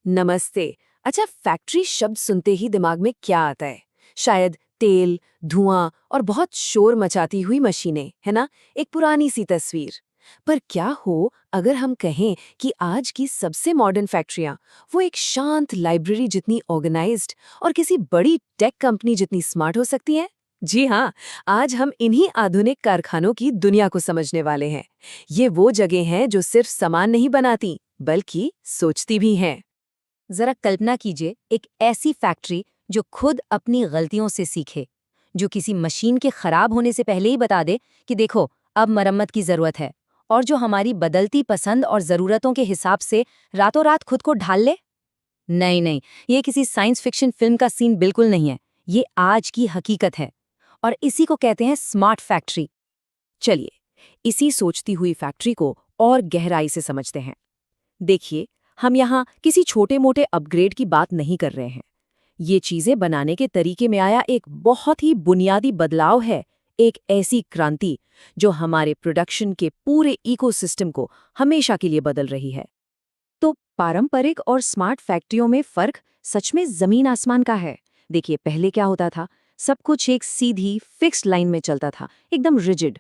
नमस्ते। अच्छा, फैक्ट्री शब्द सुनते ही दिमाग में क्या आता है? शायद तेल, धुआं और बहुत शोर मचाती हुई मशीनें, है ना? एक पुरानी सी तस्वीर। पर क्या हो अगर हम कहें कि आज की सबसे मॉडर्न फैक्ट्रियां वो एक शांत लाइब्रेरी जितनी ऑर्गेनाइज्ड और किसी बड़ी टेक कंपनी जितनी स्मार्ट हो सकती हैं? जी हाँ, आज हम इन्हीं आधुनिक कारखानों की दुनिया को समझने वाले हैं। ये वो जगह हैं जो सिर्फ सामान नहीं बनाती, बल्कि सोचती भी हैं। जरा कल्पना कीजिए एक ऐसी फैक्ट्री जो खुद अपनी गलतियों से सीखे, जो किसी मशीन के खराब होने से पहले ही बता दे कि देखो अब मरम्मत की जरूरत है, और जो हमारी बदलती पसंद और जरूरतों के हिसाब से रातों रात खुद को ढाल ले। नहीं नहीं, ये किसी साइंस फिक्शन फिल्म का सीन बिल्कुल नहीं है। ये आज की हकीकत है, और इसी को कहते हैं स्मार्ट फैक्ट्री। चलिए, इसी सोचती हुई फैक्ट्री को और गहराई से समझते हैं। देखिए, हम यहाँ किसी छोटे-मोटे अपग्रेड की बात नहीं कर रहे हैं। ये चीजें बनाने के तरीके में आया एक बहुत ही बुनियादी बदलाव है, एक ऐसी क्रांति जो हमारे प्रोडक्शन के पूरे इकोसिस्टम को हमेशा के लिए बदल रही है। तो पारंपरिक और स्मार्ट फैक्ट्रियों में फर्क सच में जमीन आसमान का है। देखिए, पहले क्या होता था, सब कुछ एक सीधी फिक्स्ड लाइन में चलता था, एकदम रिजिड।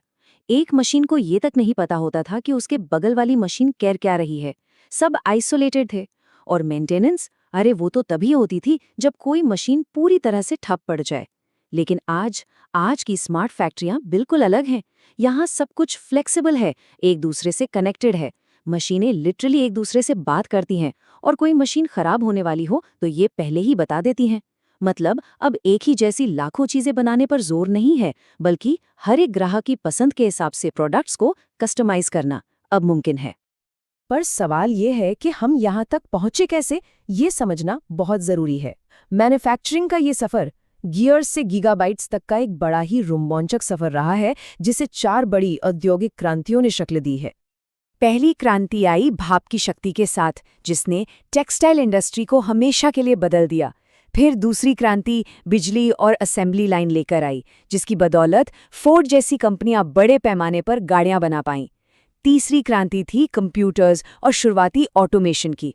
एक मशीन को ये तक नहीं पता होता था कि उसके बगल वाली मशीन कर क्या रही है। सब आइसोलेटेड थे। और मेंटेनेंस, अरे वो तो तभी होती थी जब कोई मशीन पूरी तरह से ठप पड़ जाए। लेकिन आज आज की स्मार्ट फैक्ट्रियां बिल्कुल अलग हैं। यहाँ सब कुछ फ्लेक्सिबल है, एक दूसरे से कनेक्टेड है। मशीनें लिटरली एक दूसरे से बात करती हैं, और कोई मशीन खराब होने वाली हो तो ये पहले ही बता देती हैं। मतलब अब एक ही जैसी लाखों चीजें बनाने पर जोर नहीं है, बल्कि हर एक ग्राहक की पसंद के हिसाब से प्रोडक्ट्स को कस्टमाइज करना अब मुमकिन है। पर सवाल ये है कि हम यहाँ तक पहुँचे कैसे, ये समझना बहुत ज़रूरी है। मैन्युफैक्चरिंग का ये सफ़र गियर्स से गीगाबाइट्स तक का एक बड़ा ही रोमांचक सफ़र रहा है, जिसे 4 बड़ी औद्योगिक क्रांतियों ने शक्ल दी है। पहली क्रांति आई भाप की शक्ति के साथ, जिसने टेक्सटाइल इंडस्ट्री को हमेशा के लिए बदल दिया। फिर दूसरी क्रांति बिजली और असेंबली लाइन लेकर आई, जिसकी बदौलत फोर्ड जैसी कंपनियां बड़े पैमाने पर गाड़ियां बना पाईं। तीसरी क्रांति थी कंप्यूटर्स और शुरुआती ऑटोमेशन की।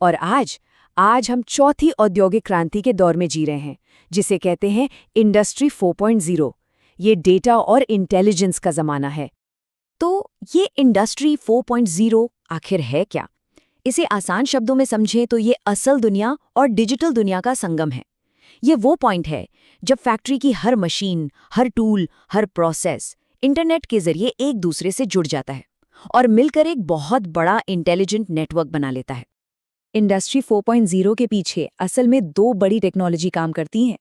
और आज आज हम चौथी औद्योगिक क्रांति के दौर में जी रहे हैं, जिसे कहते हैं इंडस्ट्री 4.0। ये डेटा और इंटेलिजेंस का जमाना है। तो ये इंडस्ट्री 4.0 आखिर है क्या? इसे आसान शब्दों में समझें तो ये असल दुनिया और डिजिटल दुनिया का संगम है। ये वो पॉइंट है जब फैक्ट्री की हर मशीन, हर टूल, हर प्रोसेस इंटरनेट के जरिए एक दूसरे से जुड़ जाता है और मिलकर एक बहुत बड़ा इंटेलिजेंट नेटवर्क बना लेता है। इंडस्ट्री 4.0 के पीछे असल में 2 बड़ी टेक्नोलॉजी काम करती हैं।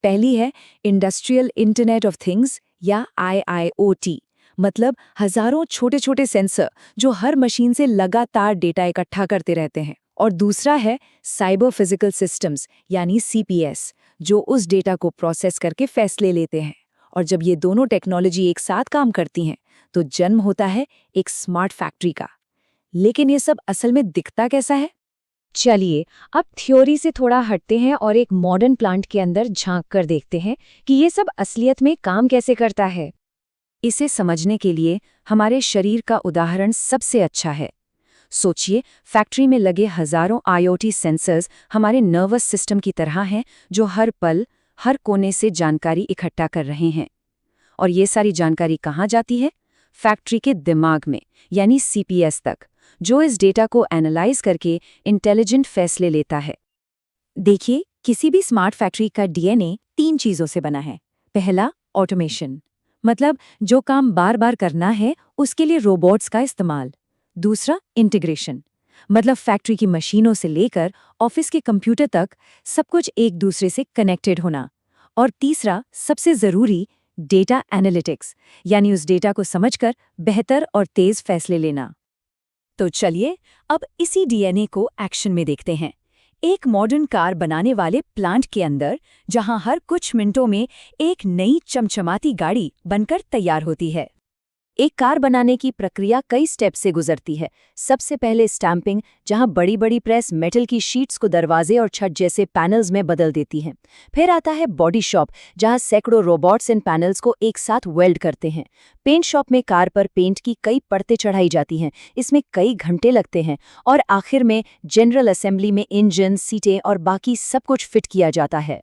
पहली है इंडस्ट्रियल इंटरनेट ऑफ थिंग्स या IIoT, मतलब हजारों छोटे छोटे सेंसर जो हर मशीन से लगातार डेटा इकट्ठा करते रहते हैं। और दूसरा है साइबर फिजिकल सिस्टम्स यानी CPS, जो उस डेटा को प्रोसेस करके फैसले लेते हैं। और जब ये दोनों टेक्नोलॉजी एक साथ काम करती हैं तो जन्म होता है एक स्मार्ट फैक्ट्री का। लेकिन ये सब असल में दिखता कैसा है? चलिए अब थ्योरी से थोड़ा हटते हैं और एक मॉडर्न प्लांट के अंदर झांक कर देखते हैं कि ये सब असलियत में काम कैसे करता है। इसे समझने के लिए हमारे शरीर का उदाहरण सबसे अच्छा है। सोचिए, फैक्ट्री में लगे हजारों IoT सेंसर्स हमारे नर्वस सिस्टम की तरह हैं, जो हर पल, हर कोने से जानकारी इकट्ठा कर रहे हैं। और ये सारी जानकारी कहाँ जाती है? फैक्ट्री के दिमाग में, यानी CPS तक, जो इस डेटा को एनालाइज करके इंटेलिजेंट फैसले लेता है। देखिए, किसी भी स्मार्ट फैक्ट्री का DNA 3 चीजों से बना है। पहला, ऑटोमेशन, मतलब जो काम बार बार करना है उसके लिए रोबोट्स का इस्तेमाल। दूसरा, इंटीग्रेशन, मतलब फैक्ट्री की मशीनों से लेकर ऑफिस के कंप्यूटर तक सब कुछ एक दूसरे से कनेक्टेड होना। और तीसरा, सबसे जरूरी, डेटा एनालिटिक्स, यानी उस डेटा को समझकर बेहतर और तेज फैसले लेना। तो चलिए अब इसी DNA को एक्शन में देखते हैं, एक मॉडर्न कार बनाने वाले प्लांट के अंदर, जहां हर कुछ मिनटों में एक नई चमचमाती गाड़ी बनकर तैयार होती है। एक कार बनाने की प्रक्रिया कई स्टेप से गुजरती है। सबसे पहले स्टैंपिंग, जहां बड़ी बड़ी प्रेस मेटल की शीट्स को दरवाजे और छत जैसे पैनल्स में बदल देती हैं। फिर आता है बॉडी शॉप, जहां सैकड़ों रोबोट्स इन पैनल्स को एक साथ वेल्ड करते हैं। पेंट शॉप में कार पर पेंट की कई परतें चढ़ाई जाती हैं, इसमें कई घंटे लगते हैं। और आखिर में जनरल असेंबली में इंजन, सीटें और बाकी सब कुछ फिट किया जाता है।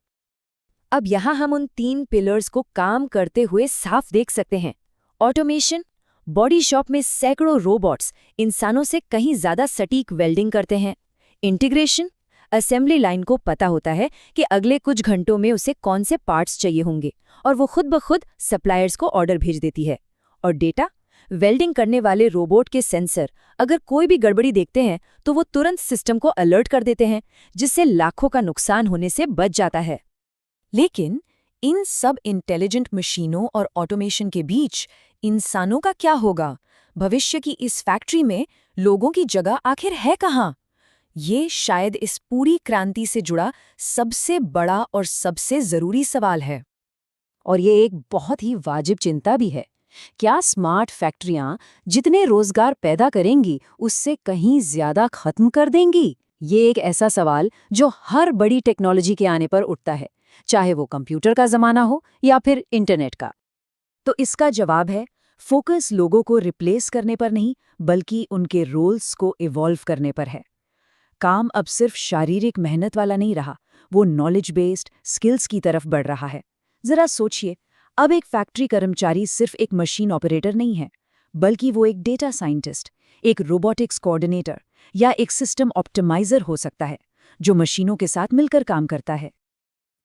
अब यहाँ हम उन 3 पिलर्स को काम करते हुए साफ देख सकते हैं। ऑटोमेशन, बॉडी शॉप में सैकड़ों रोबोट्स इंसानों से कहीं ज्यादा सटीक वेल्डिंग करते हैं। इंटीग्रेशन, असेंबली लाइन को पता होता है कि अगले कुछ घंटों में उसे कौन से पार्ट्स चाहिए होंगे और वो खुद ब खुद सप्लायर्स को ऑर्डर भेज देती है। और डेटा, वेल्डिंग करने वाले रोबोट के सेंसर अगर कोई भी गड़बड़ी देखते हैं तो वो तुरंत सिस्टम को अलर्ट कर देते हैं, जिससे लाखों का नुकसान होने से बच जाता है। लेकिन इन सब इंटेलिजेंट मशीनों और ऑटोमेशन के बीच इंसानों का क्या होगा? भविष्य की इस फैक्ट्री में लोगों की जगह आखिर है कहाँ? ये शायद इस पूरी क्रांति से जुड़ा सबसे बड़ा और सबसे जरूरी सवाल है। और ये एक बहुत ही वाजिब चिंता भी है। क्या स्मार्ट फैक्ट्रियां जितने रोजगार पैदा करेंगी उससे कहीं ज्यादा खत्म कर देंगी? ये एक ऐसा सवाल जो हर बड़ी टेक्नोलॉजी के आने पर उठता है, चाहे वो कंप्यूटर का जमाना हो या फिर इंटरनेट का। तो इसका जवाब है, फोकस लोगों को रिप्लेस करने पर नहीं, बल्कि उनके रोल्स को इवॉल्व करने पर है। काम अब सिर्फ शारीरिक मेहनत वाला नहीं रहा, वो नॉलेज बेस्ड स्किल्स की तरफ बढ़ रहा है। जरा सोचिए, अब एक फैक्ट्री कर्मचारी सिर्फ एक मशीन ऑपरेटर नहीं है, बल्कि वो एक डेटा साइंटिस्ट, एक रोबोटिक्स कोऑर्डिनेटर या एक सिस्टम ऑप्टिमाइजर हो सकता है, जो मशीनों के साथ मिलकर काम करता है।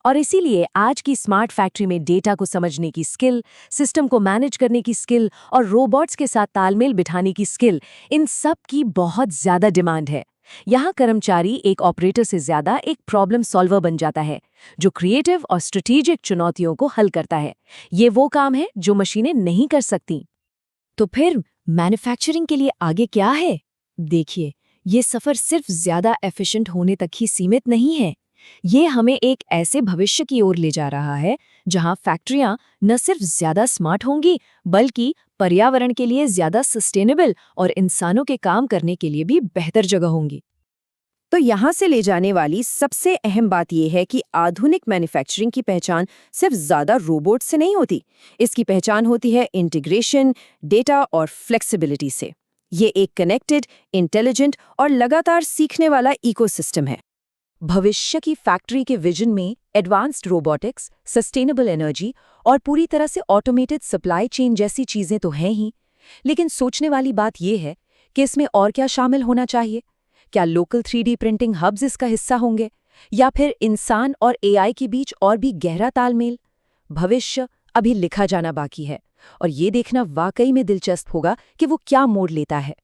और इसीलिए आज की स्मार्ट फैक्ट्री में डेटा को समझने की स्किल, सिस्टम को मैनेज करने की स्किल और रोबोट्स के साथ तालमेल बिठाने की स्किल, इन सब की बहुत ज्यादा डिमांड है। यहाँ कर्मचारी एक ऑपरेटर से ज्यादा एक प्रॉब्लम सॉल्वर बन जाता है, जो क्रिएटिव और स्ट्रेटेजिक चुनौतियों को हल करता है। ये वो काम है जो मशीनें नहीं कर सकती। तो फिर मैन्युफैक्चरिंग के लिए आगे क्या है? देखिए, ये सफर सिर्फ ज्यादा एफिशिएंट होने तक ही सीमित नहीं है। ये हमें एक ऐसे भविष्य की ओर ले जा रहा है जहां फैक्ट्रियां न सिर्फ ज्यादा स्मार्ट होंगी, बल्कि पर्यावरण के लिए ज्यादा सस्टेनेबल और इंसानों के काम करने के लिए भी बेहतर जगह होंगी। तो यहाँ से ले जाने वाली सबसे अहम बात यह है कि आधुनिक मैन्युफैक्चरिंग की पहचान सिर्फ ज्यादा रोबोट से नहीं होती। इसकी पहचान होती है इंटीग्रेशन, डेटा और फ्लेक्सिबिलिटी से। ये एक कनेक्टेड, इंटेलिजेंट और लगातार सीखने वाला इकोसिस्टम है। भविष्य की फैक्ट्री के विजन में एडवांस्ड रोबोटिक्स, सस्टेनेबल एनर्जी और पूरी तरह से ऑटोमेटेड सप्लाई चेन जैसी चीजें तो हैं ही, लेकिन सोचने वाली बात यह है कि इसमें और क्या शामिल होना चाहिए। क्या लोकल 3D प्रिंटिंग हब्स इसका हिस्सा होंगे, या फिर इंसान और AI के बीच और भी गहरा तालमेल? भविष्य अभी लिखा जाना बाकी है, और ये देखना वाकई में दिलचस्प होगा कि वो क्या मोड़ लेता है।